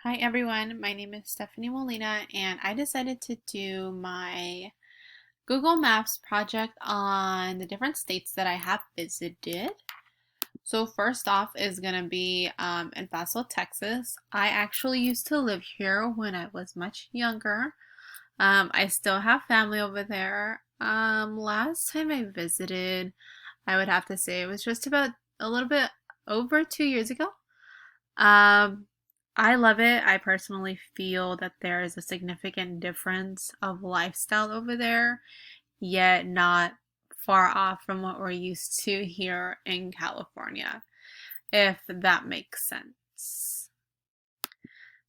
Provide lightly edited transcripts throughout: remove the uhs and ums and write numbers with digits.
Hi everyone, my name is Stephanie Molina and I decided to do my Google Maps project on the different states that I have visited. So first off is going to be in Paso, Texas. I actually used to live here when I was much younger. I still have family over there. Last time I visited, I would have to say it was just about a little bit over 2 years ago. Um, I love it. I personally feel that there is a significant difference of lifestyle over there, yet not far off from what we're used to here in California, if that makes sense.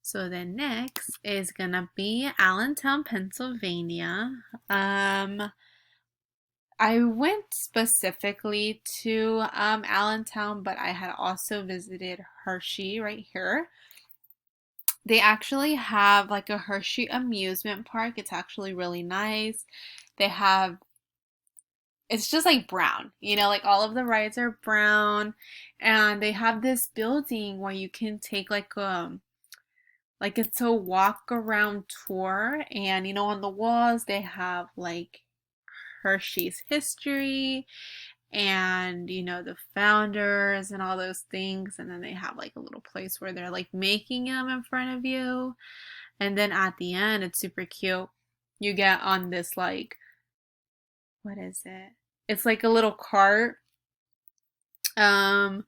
So then next is gonna be Allentown, Pennsylvania. I went specifically to Allentown, but I had also visited Hershey right here. They actually have like a Hershey amusement park. It's actually really nice. They have, it's just like brown, like all of the rides are brown, and they have this building where you can take like it's a walk around tour, and on the walls they have like Hershey's history and the founders and all those things, and then they have like a little place where they're like making them in front of you. And then at the end, it's super cute. You get on this like, what is it? It's like a little cart. Um,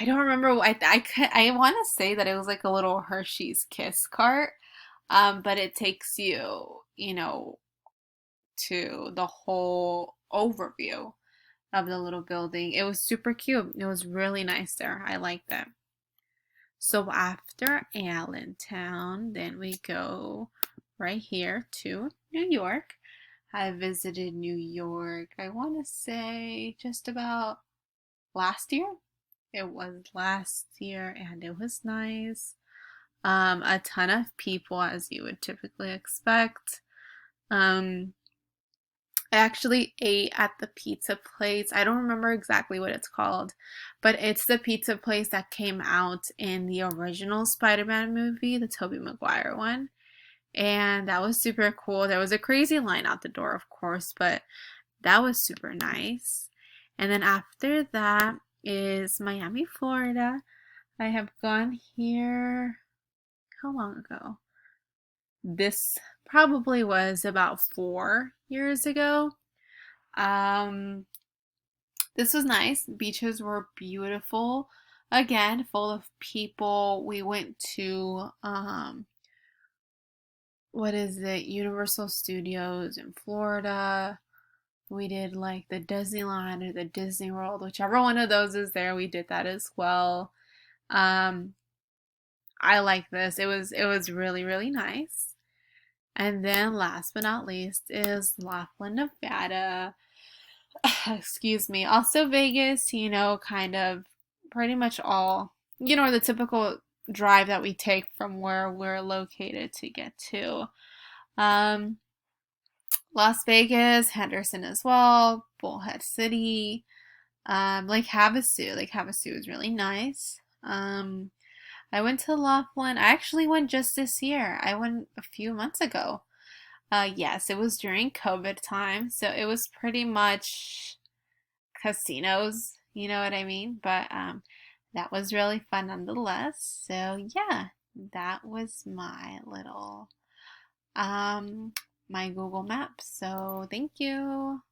I don't remember. I want to say that it was like a little Hershey's Kiss cart. But it takes you, to the whole overview of the little building. It was super cute. It was really nice there. I liked it. So after Allentown, then we go right here to New York. I visited New York, I want to say just about last year. It was last year and it was nice. A ton of people, as you would typically expect. Um, I actually ate at the pizza place. I don't remember exactly what it's called, but it's the pizza place that came out in the original Spider-Man movie, the Tobey Maguire one. And that was super cool. There was a crazy line out the door, of course, but that was super nice. And then after that is Miami, Florida. I have gone here, how long ago? This probably was about 4 years ago. Um, this was nice. Beaches were beautiful. Again, full of people. We went to what is it? Universal Studios in Florida. We did like the Disneyland or the Disney World, whichever one of those is there. We did that as well. Um, I like this. It was really really nice. And then last but not least is Laughlin, Nevada. Excuse me. Also Vegas, kind of pretty much all, the typical drive that we take from where we're located to get to. Um, Las Vegas, Henderson as well, Bullhead City, Lake Havasu. Lake Havasu is really nice. I went to Laughlin. I actually went just this year. I went a few months ago. Yes, it was during COVID time, so it was pretty much casinos, you know what I mean? But that was really fun nonetheless. So yeah, that was my little my Google Maps. So thank you.